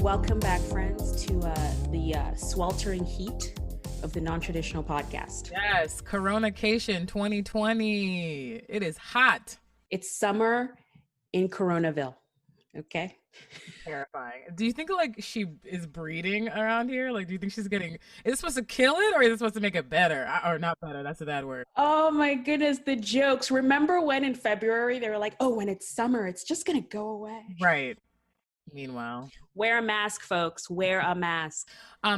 Welcome back, friends, to the sweltering heat of the non-traditional podcast. Yes, Coronacation 2020. It is hot. It's summer in Coronaville. Okay. Terrifying. Do you think like she is breeding around here? Like, do you think she's getting? Is it supposed to kill it, or is it supposed to make it better? Or not better? That's a bad word. Oh my goodness, the jokes. Remember when in February they were like, "Oh, when it's summer, it's just gonna go away." Right. Meanwhile, wear a mask, folks. Wear a mask.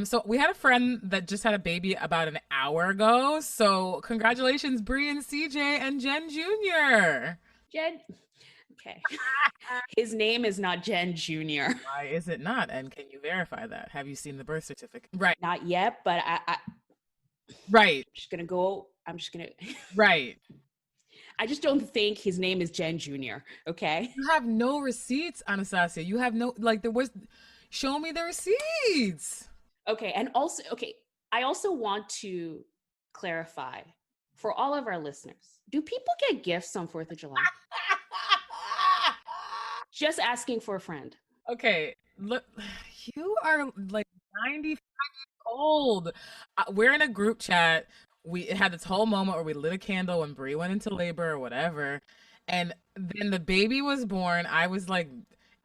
So we had a friend that just had a baby about an hour ago. So congratulations, Bree and CJ and Jenn Jr. Jenn. Okay. His name is not Jenn Jr. Why is it not? And can you verify that? Have you seen the birth certificate? Right. Not yet, but I right. I'm just gonna right. I just don't think his name is Jenn Jr. Okay. You have no receipts, Anastasia. You have no, like, show me the receipts. Okay. And also, I also want to clarify for all of our listeners, do people get gifts on 4th of July? Just asking for a friend. Okay. Look, you are like 95 years old. We're in a group chat. We had this whole moment where we lit a candle when Brie went into labor or whatever. And then the baby was born. I was like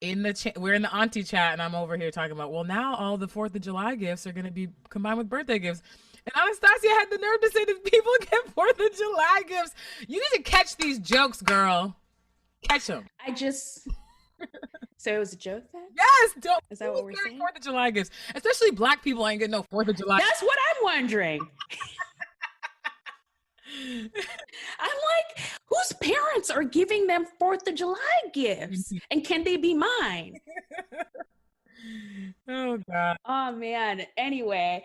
we're in the auntie chat and I'm over here talking about, well, now all the 4th of July gifts are going to be combined with birthday gifts. And Anastasia had the nerve to say that people get 4th of July gifts. You need to catch these jokes, girl. Catch them. So it was a joke then? Yes. Is that what we're saying? 4th of July gifts. Especially Black people ain't getting no 4th of July. That's what I'm wondering. I'm like, whose parents are giving them 4th of July gifts? And can they be mine? Oh, God. Oh, man. Anyway,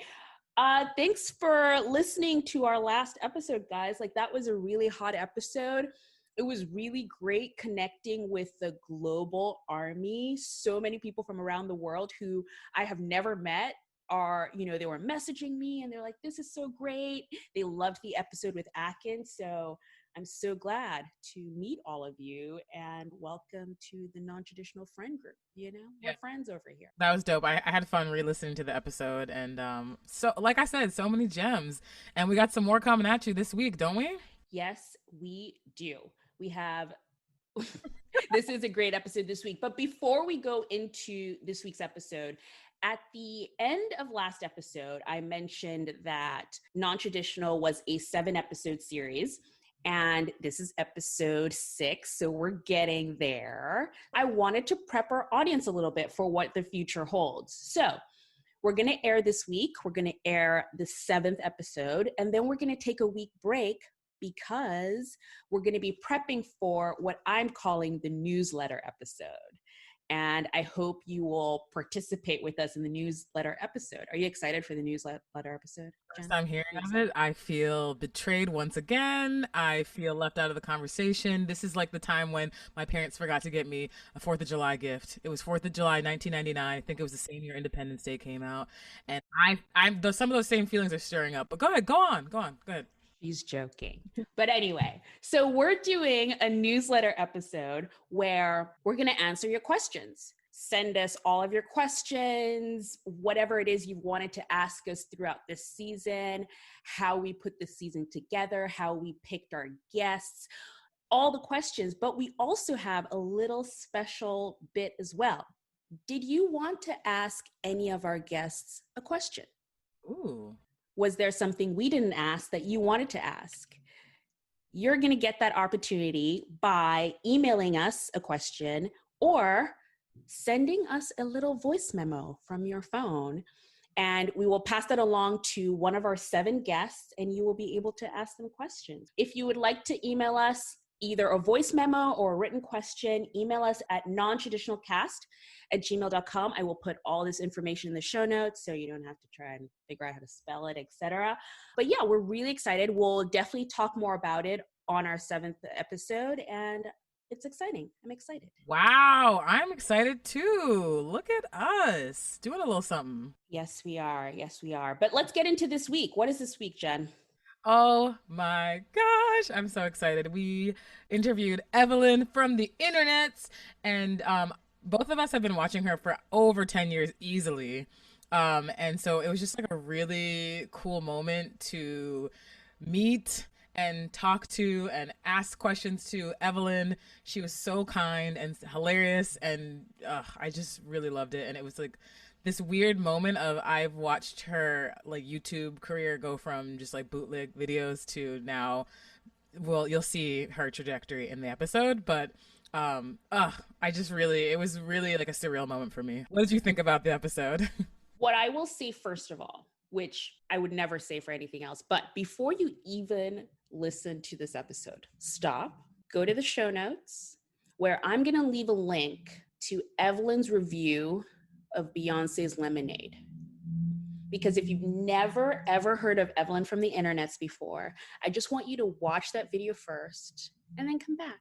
thanks for listening to our last episode, guys. Like, that was a really hot episode. It was really great connecting with the global army. So many people from around the world who I have never met they were messaging me and they're like, this is so great. They loved the episode with Atkins. So I'm so glad to meet all of you and welcome to the non-traditional friend group. We're friends over here. That was dope. I had fun re-listening to the episode. And so, like I said, so many gems. And we got some more coming at you this week, don't we? Yes, we do. We have... This is a great episode this week. But before we go into this week's episode, at the end of last episode, I mentioned that Non-Traditional was a 7-episode series, and this is episode 6, so we're getting there. I wanted to prep our audience a little bit for what the future holds. So we're going to air this week. We're going to air the 7th episode, and then we're going to take a week break because we're going to be prepping for what I'm calling the newsletter episode. And I hope you will participate with us in the newsletter episode. Are you excited for the newsletter episode, Jenn? First time hearing of it, I feel betrayed once again. I feel left out of the conversation. This is like the time when my parents forgot to get me a 4th of July gift. It was 4th of July, 1999. I think it was the same year Independence Day came out. And some of those same feelings are stirring up. But go ahead. She's joking. But anyway, so we're doing a newsletter episode where we're going to answer your questions. Send us all of your questions, whatever it is you wanted to ask us throughout this season, how we put the season together, how we picked our guests, all the questions. But we also have a little special bit as well. Did you want to ask any of our guests a question? Ooh. Was there something we didn't ask that you wanted to ask? You're going to get that opportunity by emailing us a question or sending us a little voice memo from your phone. And we will pass that along to one of our 7 guests, and you will be able to ask them questions. If you would like to email us either a voice memo or a written question, email us at nontraditionalcast@gmail.com. I will put all this information in the show notes so you don't have to try and figure out how to spell it, etc. But yeah, we're really excited. We'll definitely talk more about it on our 7th episode, and it's exciting. I'm excited. Wow, I'm excited too. Look at us doing a little something. Yes, we are. But let's get into this week. What is this week, Jenn? Oh my gosh, I'm so excited. We interviewed Evelyn from the internets, and both of us have been watching her for over 10 years easily. And so it was just like a really cool moment to meet and talk to and ask questions to Evelyn. She was so kind and hilarious, and I just really loved it. And it was like this weird moment of I've watched her like YouTube career go from just like bootleg videos to now, well, you'll see her trajectory in the episode, but I just really, it was really like a surreal moment for me. What did you think about the episode? What I will say, first of all, which I would never say for anything else, but before you even listen to this episode, stop, go to the show notes, where I'm going to leave a link to Evelyn's review of Beyonce's Lemonade. Because if you've never, ever heard of Evelyn from the internets before, I just want you to watch that video first and then come back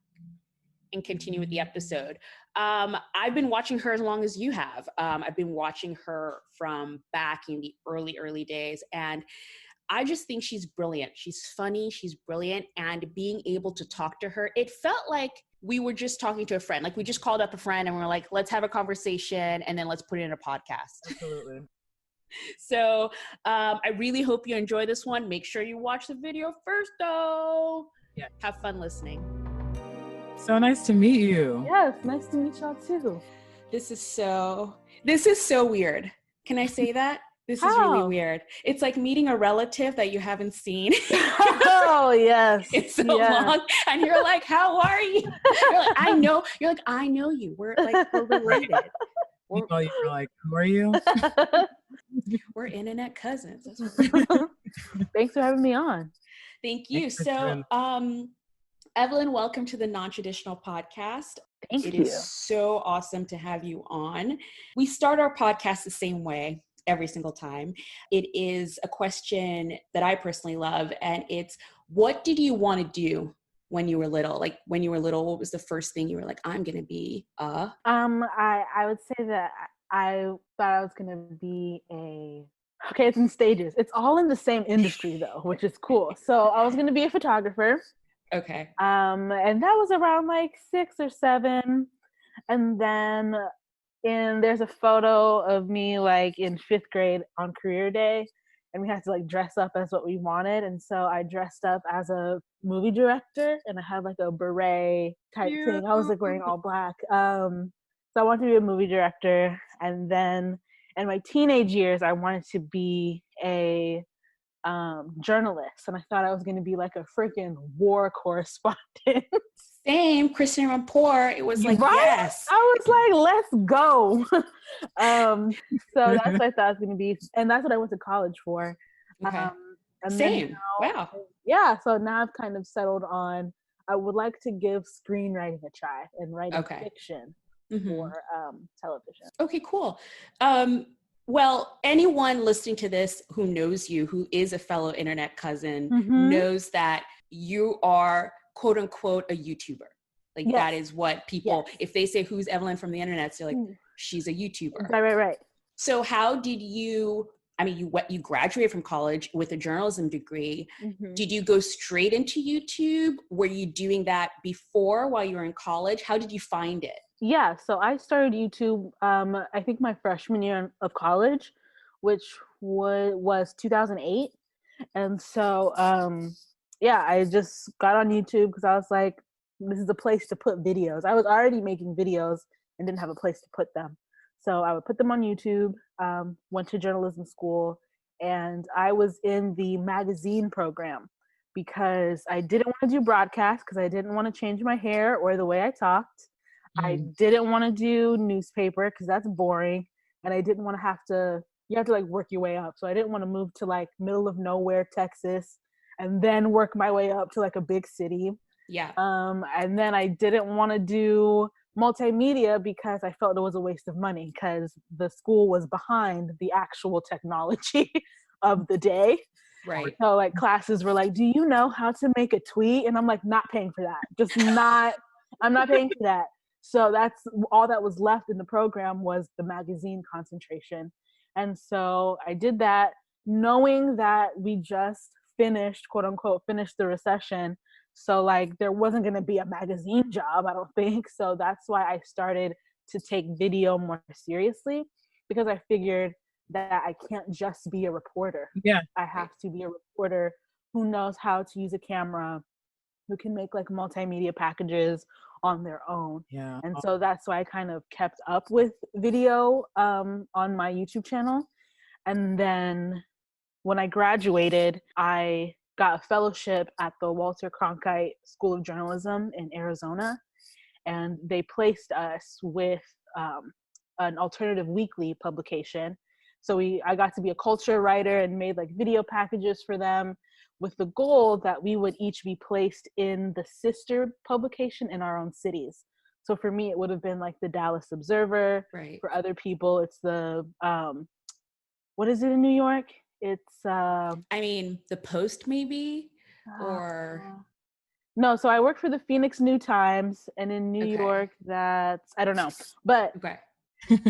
and continue with the episode. I've been watching her as long as you have. I've been watching her from back in the early days, and I just think she's brilliant. She's funny, she's brilliant, and being able to talk to her, it felt like we were just talking to a friend. Like we just called up a friend and we're like, let's have a conversation and then let's put it in a podcast. Absolutely. So I really hope you enjoy this one. Make sure you watch the video first, though. Yeah. Have fun listening. So nice to meet you. Yes, nice to meet y'all too. This is so weird. Can I say that? This is really weird. It's like meeting a relative that you haven't seen. Oh, yes. It's so long. And you're like, how are you? You're like, I know you. We're related. You're like, who are you? We're internet cousins. Thanks for having me on. Thank you. So, Evelyn, welcome to the Non-Traditional Podcast. Thank you. It is so awesome to have you on. We start our podcast the same way every single time. It is a question that I personally love, and it's, what did you want to do when you were little? Like when you were little, what was the first thing you were like, I'm going to be I would say that I thought I was going to be okay, it's in stages. It's all in the same industry though, which is cool. So I was going to be a photographer. Okay. And that was around like 6 or 7. And then there's a photo of me like in 5th grade on career day, and we had to like dress up as what we wanted. And so I dressed up as a movie director, and I had like a beret type thing. I was like wearing all black. So I wanted to be a movie director. And then in my teenage years, I wanted to be a journalist, and I thought I was going to be like a freaking war correspondent. Same, Christian Rapport. It was like, right? Yes. I was like, let's go. So that's what I thought I was going to be, and that's what I went to college for. Okay. And Same. Now, wow. Yeah. So now I've kind of settled on, I would like to give screenwriting a try and writing fiction for television. Okay, cool. Well, anyone listening to this who knows you, who is a fellow internet cousin, knows that you are, quote unquote, a YouTuber. Like that is what people, if they say, who's Evelyn from the internet, they're like, she's a YouTuber. Right. So how did you, you graduated from college with a journalism degree. Did you go straight into YouTube? Were you doing that before while you were in college? How did you find it? Yeah, so I started YouTube, I think my freshman year of college, which was 2008. And so, I just got on YouTube because I was like, this is a place to put videos. I was already making videos and didn't have a place to put them. So I would put them on YouTube, went to journalism school, and I was in the magazine program because I didn't want to do broadcast because I didn't want to change my hair or the way I talked. I didn't want to do newspaper because that's boring. And I didn't want to you have to like work your way up. So I didn't want to move to like middle of nowhere, Texas, and then work my way up to like a big city. Yeah. And then I didn't want to do multimedia because I felt it was a waste of money because the school was behind the actual technology of the day. Right. So like classes were like, do you know how to make a tweet? And I'm like, not paying for that. I'm not paying for that. So that's all that was left in the program was the magazine concentration. And so I did that knowing that we just quote unquote, finished the recession. So like there wasn't going to be a magazine job, I don't think. So that's why I started to take video more seriously, because I figured that I can't just be a reporter. Yeah. I have to be a reporter who knows how to use a camera, who can make like multimedia packages on their own. Yeah. And so that's why I kind of kept up with video on my YouTube channel. And then when I graduated, I got a fellowship at the Walter Cronkite School of Journalism in Arizona. And they placed us with an alternative weekly publication. So I got to be a culture writer and made like video packages for them, with the goal that we would each be placed in the sister publication in our own cities. So for me, it would have been like the Dallas Observer. Right. For other people, it's the, what is it in New York? It's, I mean, the Post maybe, or... No, so I work for the Phoenix New Times, and in New Okay. York, that's, I don't know. But Okay.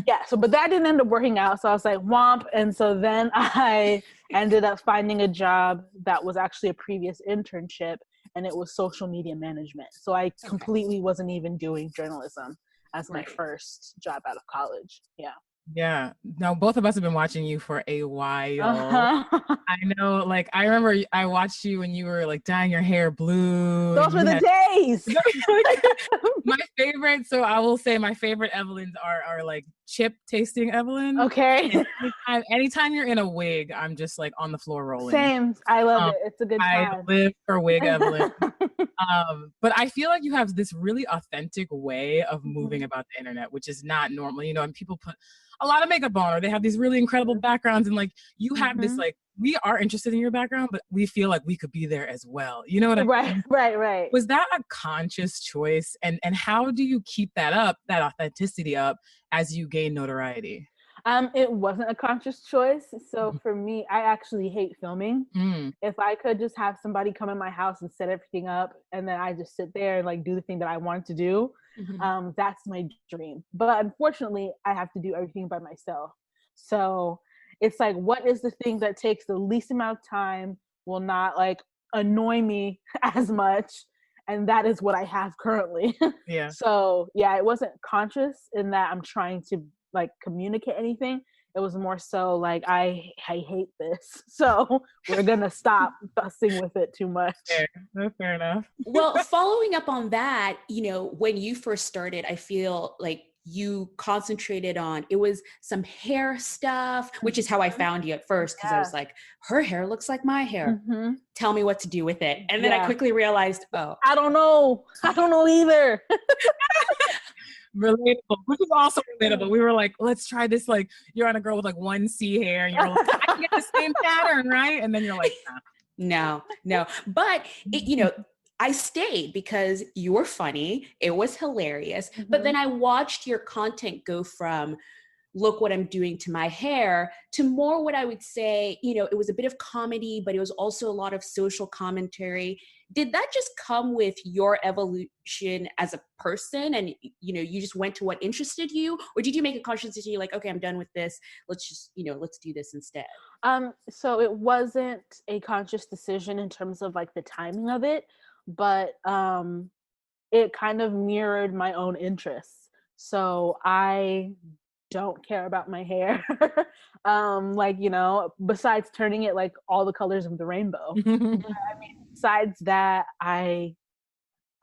yeah, but that didn't end up working out. So I was like, womp. And so then I ended up finding a job that was actually a previous internship, and it was social media management. So I completely wasn't even doing journalism as my first job out of college. Yeah. Yeah. Now, both of us have been watching you for a while. I know, like, I remember I watched you when you were like dyeing your hair blue. Those were the days. My favorite, so I will say my favorite Evelyns are like chip tasting Evelyn. Okay. Anytime you're in a wig, I'm just like on the floor rolling. Same. I love it. It's a good time. I live for wig Evelyn. But I feel like you have this really authentic way of moving about the internet, which is not normal, you know, and people put a lot of makeup on, or they have these really incredible backgrounds, and like you have this, like, we are interested in your background, but we feel like we could be there as well. You know what I mean? Right. Was that a conscious choice? And how do you keep that up, that authenticity up, as you gain notoriety? It wasn't a conscious choice. So for me, I actually hate filming. If I could just have somebody come in my house and set everything up, and then I just sit there and like do the thing that I wanted to do, that's my dream. But unfortunately, I have to do everything by myself. So it's like, what is the thing that takes the least amount of time, will not like annoy me as much? And that is what I have currently. Yeah. So yeah, it wasn't conscious in that I'm trying to like communicate anything. It was more so like, I hate this, so we're gonna stop fussing with it too much. Fair enough. Well, following up on that, you know, when you first started, I feel like you concentrated on, it was some hair stuff, which is how I found you at first, because I was like, her hair looks like my hair. Tell me what to do with it. And then I quickly realized, I don't know either. Relatable, which is also relatable. We were like, let's try this. Like, you're on a girl with like 1C hair, and you're like, I can get the same pattern, right? And then you're like, no. But you know, I stayed because you were funny. It was hilarious. But then I watched your content go from, look what I'm doing to my hair, to more what I would say, you know, it was a bit of comedy, but it was also a lot of social commentary. Did that just come with your evolution as a person, and, you know, you just went to what interested you? Or did you make a conscious decision, like, okay, I'm done with this, let's just, you know, let's do this instead? So it wasn't a conscious decision in terms of like the timing of it, but it kind of mirrored my own interests. So I don't care about my hair. Like, you know, besides turning it like all the colors of the rainbow. I mean, besides that, I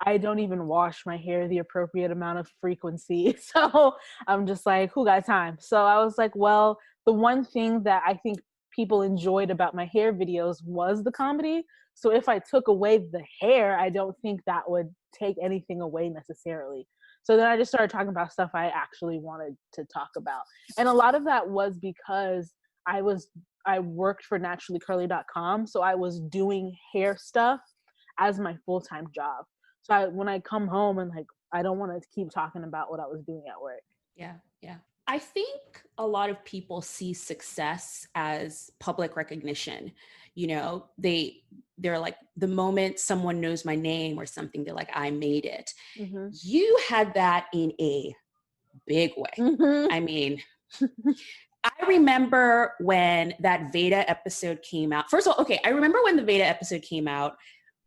don't even wash my hair the appropriate amount of frequency. So I'm just like, who got time? So I was like, well, the one thing that I think people enjoyed about my hair videos was the comedy. So if I took away the hair, I don't think that would take anything away necessarily. So then I just started talking about stuff I actually wanted to talk about. And a lot of that was because I worked for naturallycurly.com. So I was doing hair stuff as my full-time job. So when I come home and like, I don't want to keep talking about what I was doing at work. Yeah. I think a lot of people see success as public recognition. You know, they're like, the moment someone knows my name or something, they're like, I made it. You had that in a big way. I mean, I remember when that Veda episode came out. First of all, okay, I remember when the Veda episode came out,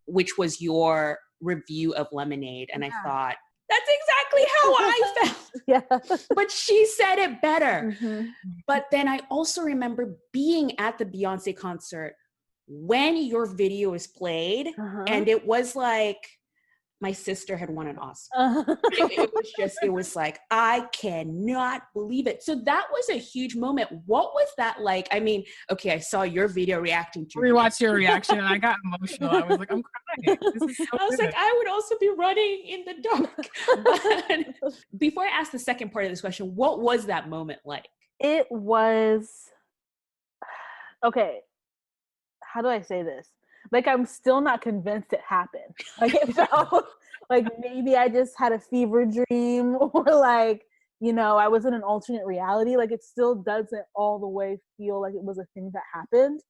which was your review of Lemonade. And I thought, That's exactly how I felt. Yeah. But she said it better. Mhm. But then I also remember being at the Beyonce concert when your video was played, and it was like my sister had won an Oscar. It was like, I cannot believe it. So that was a huge moment. What was that like? I mean, okay, I saw your video reacting to Rewatched your reaction and I got emotional. I was like, I'm crying. This is so I was good. like, I would also be running in the dark. But before I ask the second part of this question, what was that moment like? It was, okay, how do I say this? Like, I'm still not convinced it happened. Like, it felt like maybe I just had a fever dream, or like, you know, I was in an alternate reality. Like, it still doesn't all the way feel like it was a thing that happened.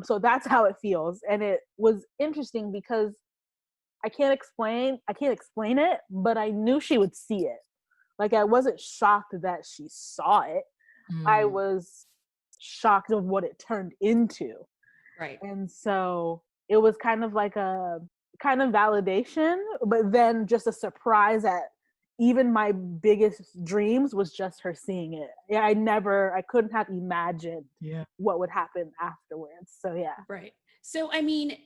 So that's how it feels. And it was interesting because I can't explain it, but I knew she would see it. Like, I wasn't shocked that she saw it. I was shocked of what it turned into. Right. And so it was kind of like a kind of validation, but then just a surprise at even my biggest dreams was just her seeing it. Yeah, I couldn't have imagined what would happen afterwards. So yeah. Right. So, I mean,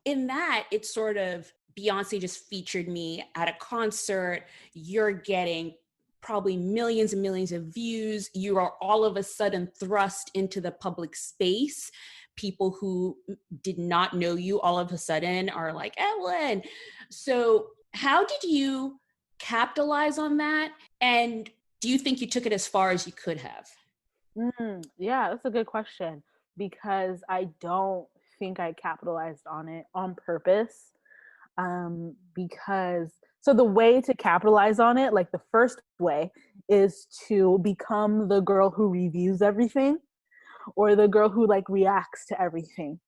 in that, it's sort of Beyonce just featured me at a concert. You're getting probably millions and millions of views. You are all of a sudden thrust into the public space. People who did not know you all of a sudden are like, Evelyn. So, how did you capitalize on that? And do you think you took it as far as you could have? Yeah, that's a good question, because I don't think I capitalized on it on purpose. Because so the way to capitalize on it, like the first way, is to become the girl who reviews everything, or the girl who like reacts to everything.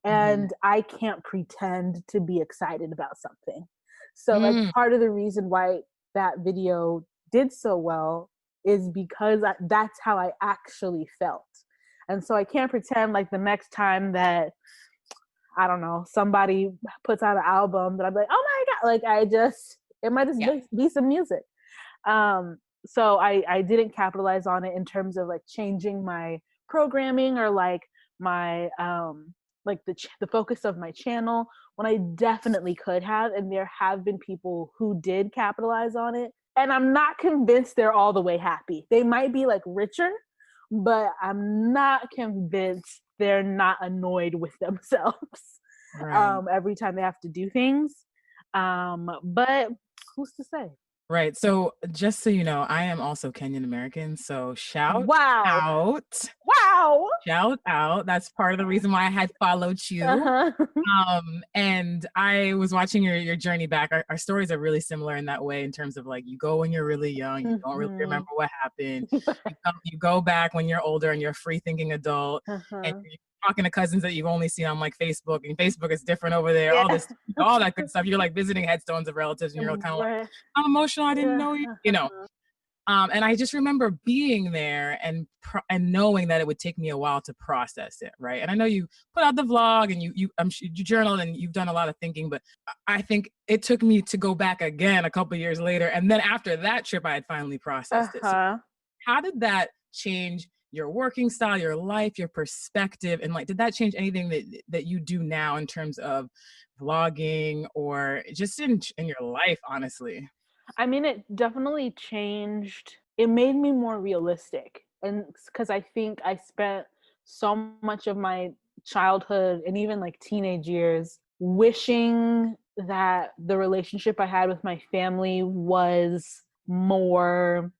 And I can't pretend to be excited about something. So like part of the reason why that video did so well is because that's how I actually felt. And so I can't pretend like the next time that, I don't know, somebody puts out an album that I'm like, oh my God, like it might just be some music. So I didn't capitalize on it in terms of like changing my programming or like my like the focus of my channel, when I definitely could have. And there have been people who did capitalize on it, and I'm not convinced they're all the way happy. They might be like richer, but I'm not convinced they're not annoyed with themselves every time they have to do things. But who's to say? Right. So just so you know, I am also Kenyan American. So shout out. Wow. Shout out. That's part of the reason why I had followed you. And I was watching your journey back. Our stories are really similar in that way, in terms of like, you go when you're really young, you don't really remember what happened. You go back when you're older and you're a free thinking adult, and you're talking to cousins that you've only seen on like Facebook, and Facebook is different over there, all that good stuff. You're like visiting headstones of relatives, and you're kind of like, I'm emotional, I didn't know you know. And I just remember being there and knowing that it would take me a while to process it, right? And I know you put out the vlog and you journaled and you've done a lot of thinking, but I think it took me to go back again a couple of years later, and then after that trip, I had finally processed it. So how did that change your working style, your life, your perspective, and like, did that change anything that you do now in terms of vlogging or just in your life, honestly? I mean, it definitely changed. It made me more realistic. And because I think I spent so much of my childhood and even like teenage years wishing that the relationship I had with my family was more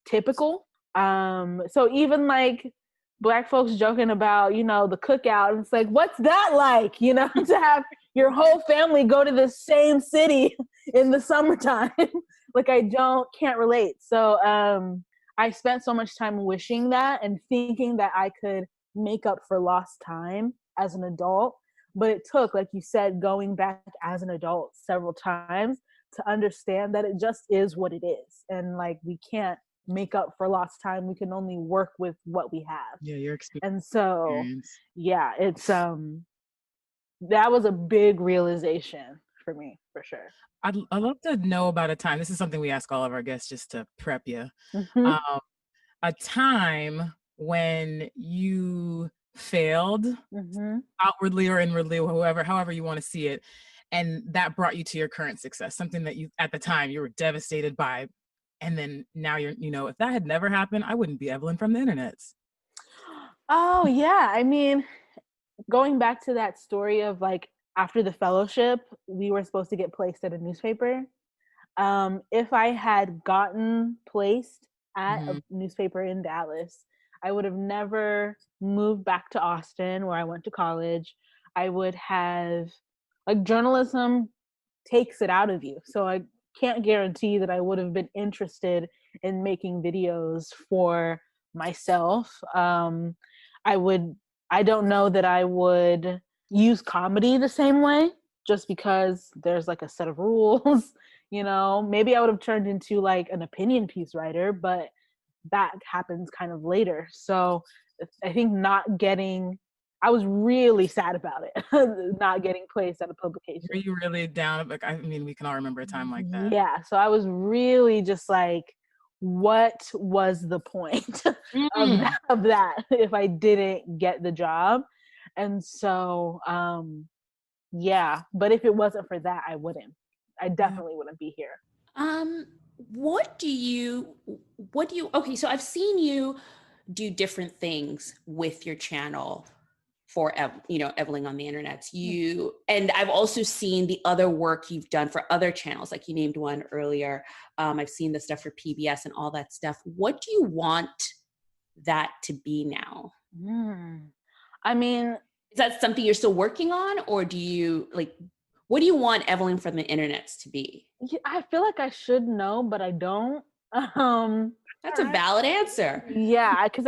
typical. So even like Black folks joking about, you know, the cookout, it's like, what's that like, you know, to have your whole family go to the same city in the summertime? Like, can't relate. So I spent so much time wishing that and thinking that I could make up for lost time as an adult. But it took, like you said, going back as an adult several times to understand that it just is what it is. And like, we can't make up for lost time. We can only work with what we have. Yeah, your experience. And so, yeah, it's that was a big realization for me, for sure. I'd love to know about a time. This is something we ask all of our guests just to prep you. Mm-hmm. A time when you failed Mm-hmm. outwardly or inwardly, however you want to see it, and that brought you to your current success. Something that you at the time you were devastated by, and then now you're, if that had never happened, I wouldn't be Evelyn from the internets. Oh yeah, I mean, going back to that story of like after the fellowship, we were supposed to get placed at a newspaper. If I had gotten placed at a newspaper in Dallas, I would have never moved back to Austin where I went to college. I would have, like, journalism takes it out of you. So I can't guarantee that I would have been interested in making videos for myself. I don't know that I would use comedy the same way, just because there's like a set of rules. Maybe I would have turned into like an opinion piece writer, but that happens kind of later. So I think I was really sad about it, not getting placed at a publication. Were you really down? Like, I mean, we can all remember a time like that. Yeah. So I was really just like, what was the point of that if I didn't get the job? And so, yeah, but if it wasn't for that, I definitely wouldn't be here. Okay, so I've seen you do different things with your channel for Evelyn on the internet. And I've also seen the other work you've done for other channels, like you named one earlier. I've seen the stuff for PBS and all that stuff. What do you want that to be now? I mean, is that something you're still working on, or do you what do you want Evelyn from the internet to be? I feel like I should know, but I don't. That's a valid answer. Yeah, because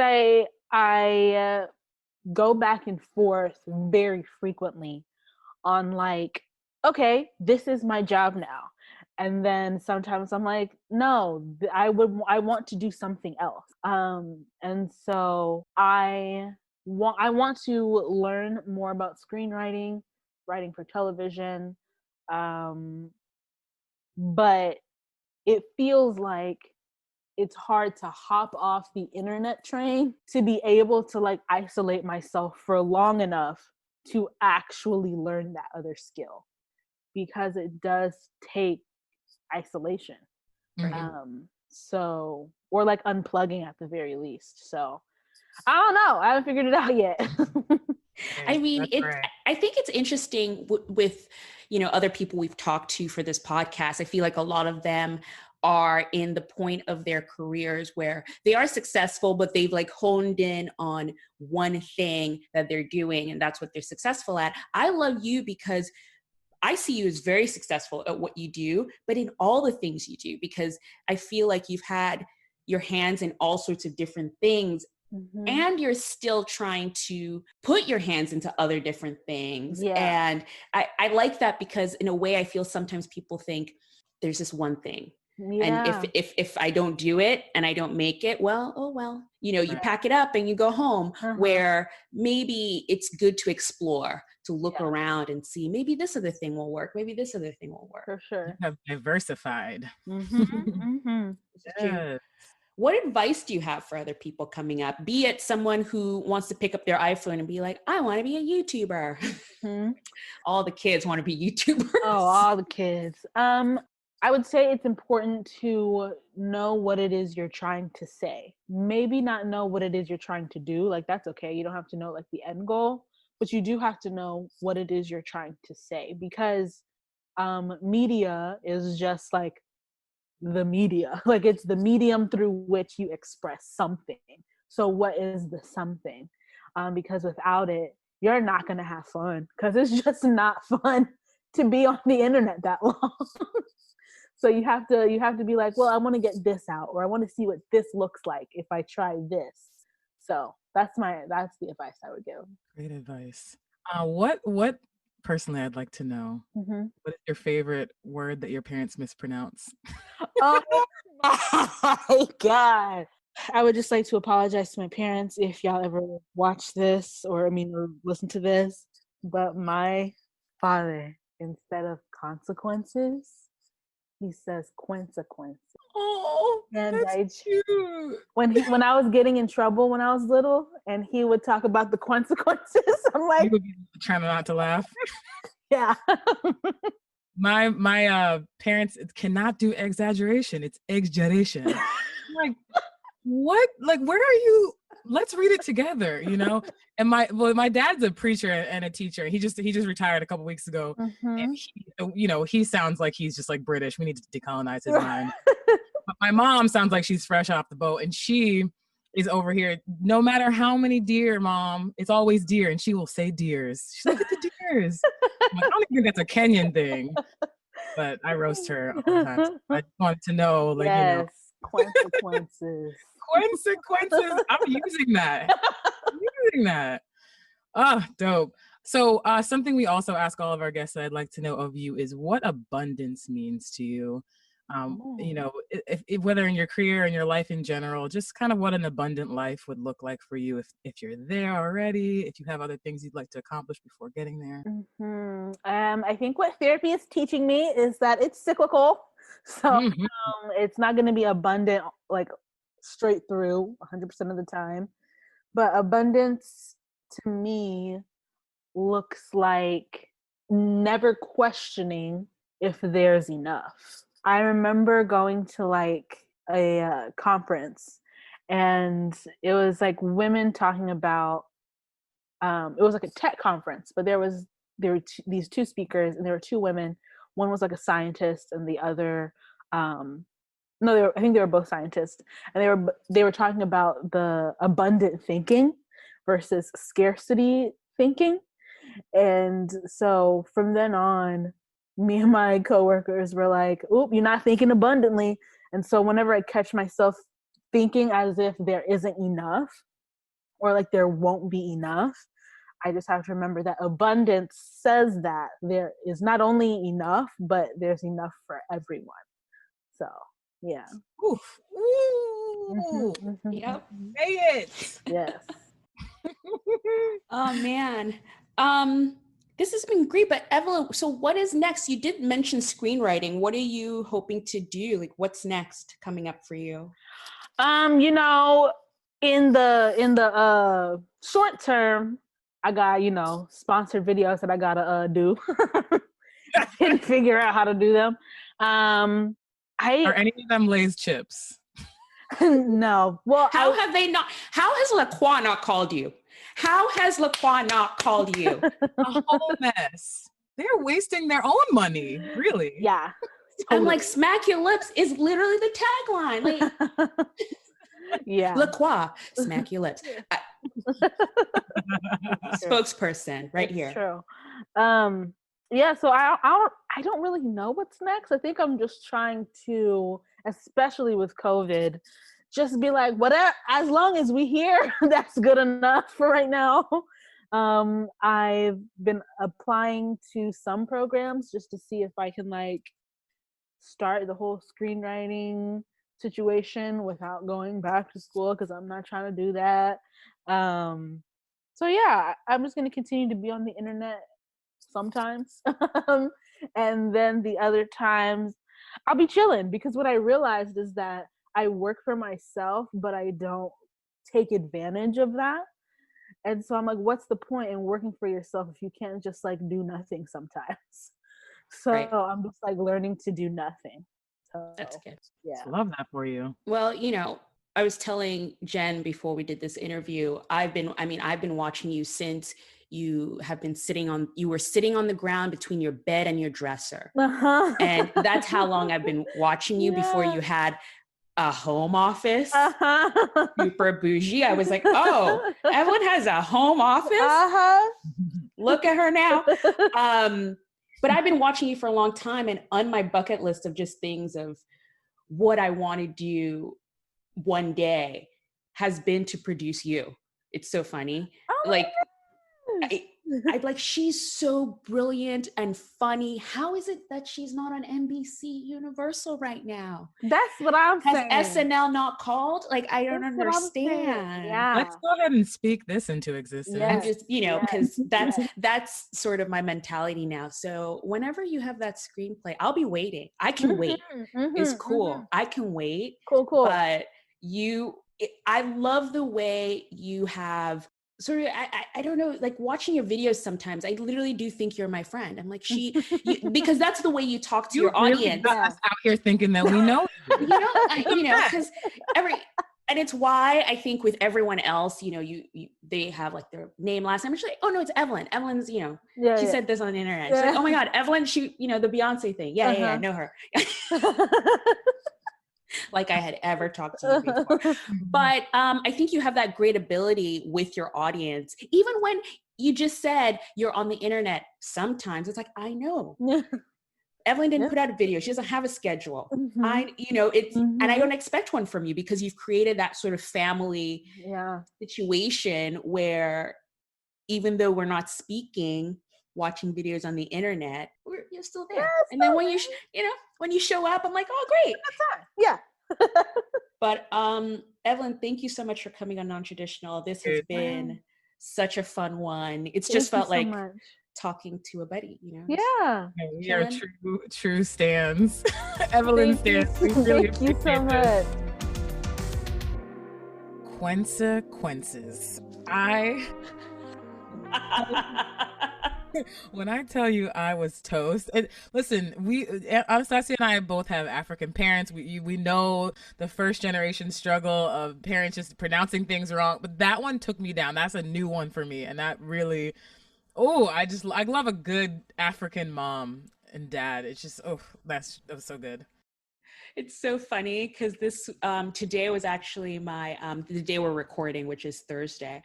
I go back and forth very frequently on like, okay, this is my job now. And then sometimes I'm like, no, I want to do something else. And so I want to learn more about screenwriting, writing for television. But it feels like it's hard to hop off the internet train to be able to like isolate myself for long enough to actually learn that other skill, because it does take isolation. So, or like unplugging at the very least. So I don't know. I haven't figured it out yet. I mean, I think it's interesting with, other people we've talked to for this podcast. I feel like a lot of them are in the point of their careers where they are successful, but they've like honed in on one thing that they're doing, and that's what they're successful at. I love you because I see you as very successful at what you do, but in all the things you do, because I feel like you've had your hands in all sorts of different things. Mm-hmm. And you're still trying to put your hands into other different things. Yeah. And I like that, because in a way I feel sometimes people think there's just one thing. Yeah. And if I don't do it and I don't make it, well, you pack it up and you go home. Where maybe it's good to explore, to look around and see, maybe this other thing will work. Maybe this other thing will work. For sure. You have diversified. Yes. What advice do you have for other people coming up? Be it someone who wants to pick up their iPhone and be like, I want to be a YouTuber. Mm-hmm. All the kids want to be YouTubers. Oh, all the kids. I would say it's important to know what it is you're trying to say. Maybe not know what it is you're trying to do. Like, that's okay. You don't have to know like the end goal, but you do have to know what it is you're trying to say, because media is just like the media. Like, it's the medium through which you express something. So what is the something? Because without it, you're not going to have fun, because it's just not fun to be on the internet that long. So you have to be like, well, I want to get this out, or I want to see what this looks like if I try this. So that's the advice I would give. Great advice. What personally I'd like to know, what is your favorite word that your parents mispronounce? Oh my God. I would just like to apologize to my parents if y'all ever watch this or listen to this. But my father instead of consequences, he says consequences. Oh, And that's cute. when I was getting in trouble when I was little, and he would talk about the consequences, I'm You like, would be trying not to laugh. yeah. My parents cannot do exaggeration. It's exaggeration. Like, what? Like, where are you? Let's read it together, you know? And my dad's a preacher and a teacher. He just retired a couple weeks ago. And he sounds like he's just like British. We need to decolonize his mind. But my mom sounds like she's fresh off the boat, and she is over here. No matter how many deer, Mom, it's always deer, and she will say deers. She's like, "Look at the deers." I'm like, I don't even think that's a Kenyan thing, but I roast her all the time. So I just wanted to know, like, yes, consequences. Consequences. I'm using that. Ah, dope. So something we also ask all of our guests that I'd like to know of you is what abundance means to you. You know, if whether in your career and your life in general, just kind of what an abundant life would look like for you if you're there already, if you have other things you'd like to accomplish before getting there. I think what therapy is teaching me is that it's cyclical. So it's not going to be abundant like straight through 100% of the time. But abundance to me looks like never questioning if there's enough. I remember going to like a conference, and it was like women talking about it was like a tech conference, but there were these two speakers, and there were two women. One was like a scientist, and the other I think they were both scientists, and they were talking about the abundant thinking versus scarcity thinking. And so from then on, me and my coworkers were like, "Oop, you're not thinking abundantly." And so whenever I catch myself thinking as if there isn't enough, or like there won't be enough, I just have to remember that abundance says that there is not only enough, but there's enough for everyone. So, yeah. Oof. Ooh. Yep. Say it. Yes. Oh man. This has been great, but Evelyn, so what is next? You did mention screenwriting. What are you hoping to do? Like, what's next coming up for you? You know, in the short term, I got, sponsored videos that I gotta do. I didn't figure out how to do them. Are any of them Lay's chips? No. Well, how has LaQuan not called you? How has LaQuan not called you? A whole mess. They're wasting their own money, really. Yeah. Totally. I'm like, smack your lips is literally the tagline. Like, yeah. LaQuan, smack your lips. Spokesperson right here. True. Yeah, so I don't really know what's next. I think I'm just trying to, especially with COVID, just be like, whatever, as long as we here, that's good enough for right now. I've been applying to some programs just to see if I can like start the whole screenwriting situation without going back to school, because I'm not trying to do that. So yeah, I'm just going to continue to be on the internet sometimes. And then the other times I'll be chilling, because what I realized is that I work for myself, but I don't take advantage of that. And so I'm like, what's the point in working for yourself if you can't just like do nothing sometimes? So right. I'm just like learning to do nothing. So that's good. Yeah. I love that for you. Well, I was telling Jenn before we did this interview, I've been watching you since you were sitting on the ground between your bed and your dresser. And that's how long I've been watching you before you had a home office. Super bougie. I was like, oh, Evelyn has a home office. Look at her now. But I've been watching you for a long time, and on my bucket list of just things of what I want to do one day has been to produce you. It's so funny. I'd like, she's so brilliant and funny. How is it that she's not on NBC Universal right now? That's what I'm saying. Has SNL not called? Like, I don't understand. Yeah. Let's go ahead and speak this into existence. I'm just, because Yes. that's sort of my mentality now. So whenever you have that screenplay, I'll be waiting. I can wait. It's cool. I can wait. Cool. But I love the way you have sort of, I don't know, like watching your videos sometimes, I literally do think you're my friend. I'm like, because that's the way you talk to your really audience. got us out here thinking that we know. Because and it's why I think with everyone else, they have like their name, last name. She's like, oh no, it's Evelyn. Evelyn's, she said this on the internet. She's like, oh my God, Evelyn, she, the Beyonce thing. Yeah, I know her. Like I had ever talked to you before. But I think you have that great ability with your audience. Even when you just said you're on the internet, sometimes it's like, I know. Evelyn didn't put out a video. She doesn't have a schedule. And I don't expect one from you because you've created that sort of family situation where even though we're not speaking, watching videos on the internet, you're still there. And then when when you show up, I'm like, oh, great. Yeah. But Evelyn, thank you so much for coming on Non-Traditional. This has been such a fun one. It's just felt like talking to a buddy, Yeah. We are true stans. Evelyn stans. Thank you so much. Consequences. When I tell you I was toast, listen, Anastasia and I both have African parents. We know the first generation struggle of parents just pronouncing things wrong, but that one took me down. That's a new one for me, and that really, I love a good African mom and dad. It's just, that was so good. It's so funny because this today was actually my the day we're recording, which is Thursday,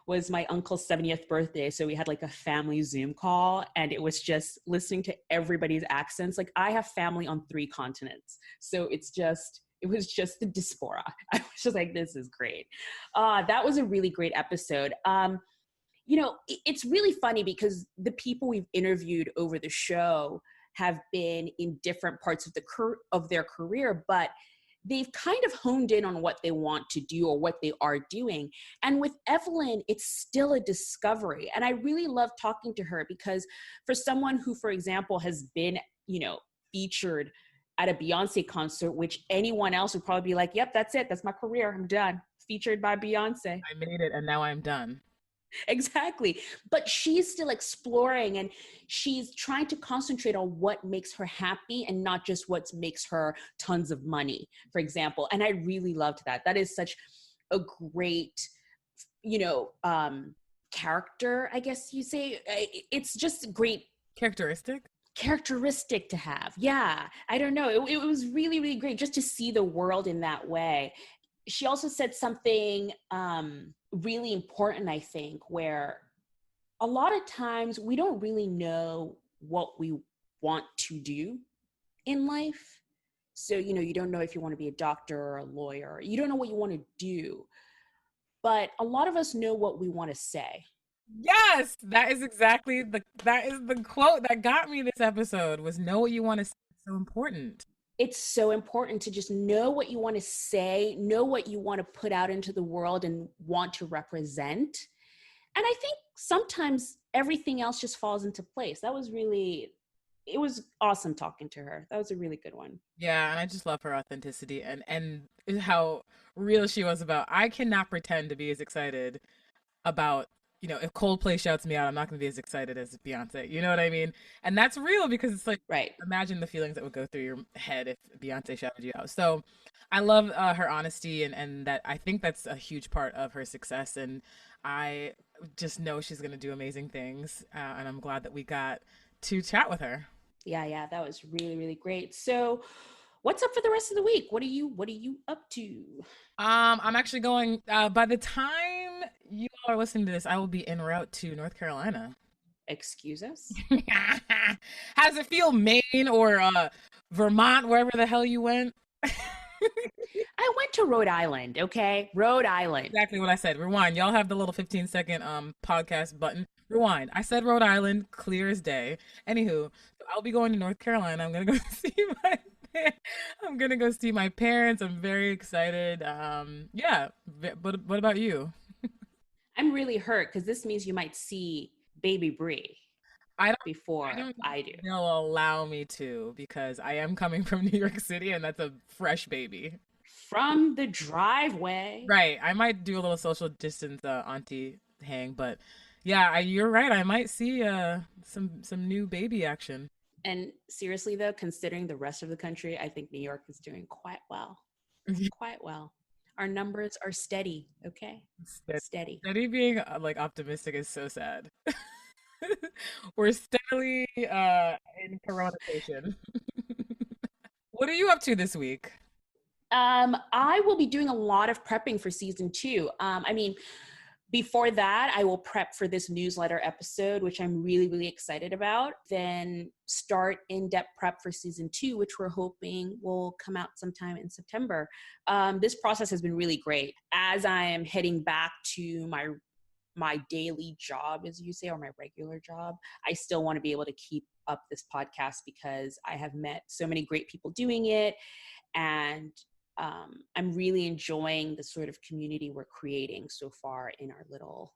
was my uncle's 70th birthday. So we had like a family Zoom call, and it was just listening to everybody's accents. Like I have family on 3 continents. So it was just the diaspora. I was just like, this is great. That was a really great episode. It's really funny because the people we've interviewed over the show have been in different parts of their career, but they've kind of honed in on what they want to do or what they are doing. And with Evelyn, it's still a discovery. And I really love talking to her because for someone who, for example, has been, featured at a Beyonce concert, which anyone else would probably be like, yep, that's it. That's my career. I'm done. Featured by Beyonce. I made it and now I'm done. Exactly. But she's still exploring and she's trying to concentrate on what makes her happy and not just what makes her tons of money, for example. And I really loved that. That is such a great, character, I guess you say. It's just great. Characteristic to have. Yeah. I don't know. It was really, really great just to see the world in that way. She also said something really important, I think, where a lot of times we don't really know what we want to do in life. So, you don't know if you want to be a doctor or a lawyer. You don't know what you want to do. But a lot of us know what we want to say. Yes, that is exactly the quote that got me this episode was know what you want to say. It's so important. It's so important to just know what you want to say, know what you want to put out into the world and want to represent. And I think sometimes everything else just falls into place. It was awesome talking to her. That was a really good one. Yeah, and I just love her authenticity and how real she was about, I cannot pretend to be as excited about, if Coldplay shouts me out, I'm not going to be as excited as Beyonce. You know what I mean? And that's real because it's like, right. Imagine the feelings that would go through your head if Beyonce shouted you out. So I love her honesty and that I think that's a huge part of her success. And I just know she's going to do amazing things. And I'm glad that we got to chat with her. Yeah, that was really, really great. So what's up for the rest of the week? What are you up to? I'm actually going, by the time you all are listening to this, I will be en route to North Carolina. Excuse us? How does it feel, Maine or Vermont, wherever the hell you went? I went to Rhode Island, okay? Rhode Island. Exactly what I said. Rewind. Y'all have the little 15-second podcast button. Rewind. I said Rhode Island, clear as day. Anywho, I'll be going to North Carolina. I'm gonna go see my. I'm gonna go see my parents. I'm very excited. Yeah. But what about you? I'm really hurt because this means you might see baby Bree I don't. I before don't know I do. if they'll allow me to because I am coming from New York City and that's a fresh baby. From the driveway. Right. I might do a little social distance auntie hang, but yeah, you're right. I might see some new baby action. And seriously, though, considering the rest of the country, I think New York is doing quite well. Quite well. Our numbers are steady, okay? Steady. Steady being like optimistic is so sad. We're steadily in coronation. What are you up to this week? I will be doing a lot of prepping for season 2. I mean, before that, I will prep for this newsletter episode, which I'm really, really excited about. Then start in-depth prep for season 2, which we're hoping will come out sometime in September. This process has been really great. As I am heading back to my daily job, as you say, or my regular job, I still want to be able to keep up this podcast because I have met so many great people doing it. And I'm really enjoying the sort of community we're creating so far in our little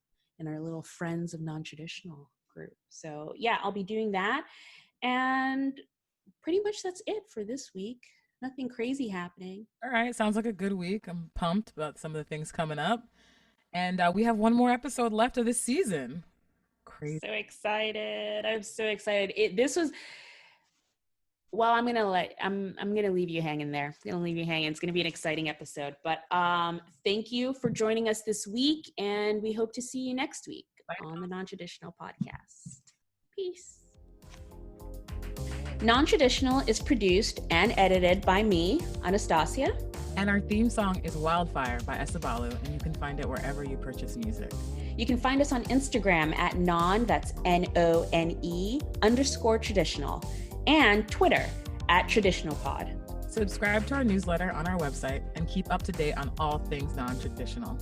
Friends of Non-Traditional group. So yeah, I'll be doing that. And pretty much that's it for this week. Nothing crazy happening. All right. Sounds like a good week. I'm pumped about some of the things coming up. And we have one more episode left of this season. Crazy. So excited. I'm so excited. Well, I'm gonna leave you hanging there. I'm gonna leave you hanging. It's gonna be an exciting episode. But thank you for joining us this week, and we hope to see you next week on the Non-Traditional Podcast. Peace. Non-Traditional is produced and edited by me, Anastasia. And our theme song is Wildfire by Esabalu, and you can find it wherever you purchase music. You can find us on Instagram at that's NONE_traditional. And Twitter at TraditionalPod. Subscribe to our newsletter on our website and keep up to date on all things non-traditional.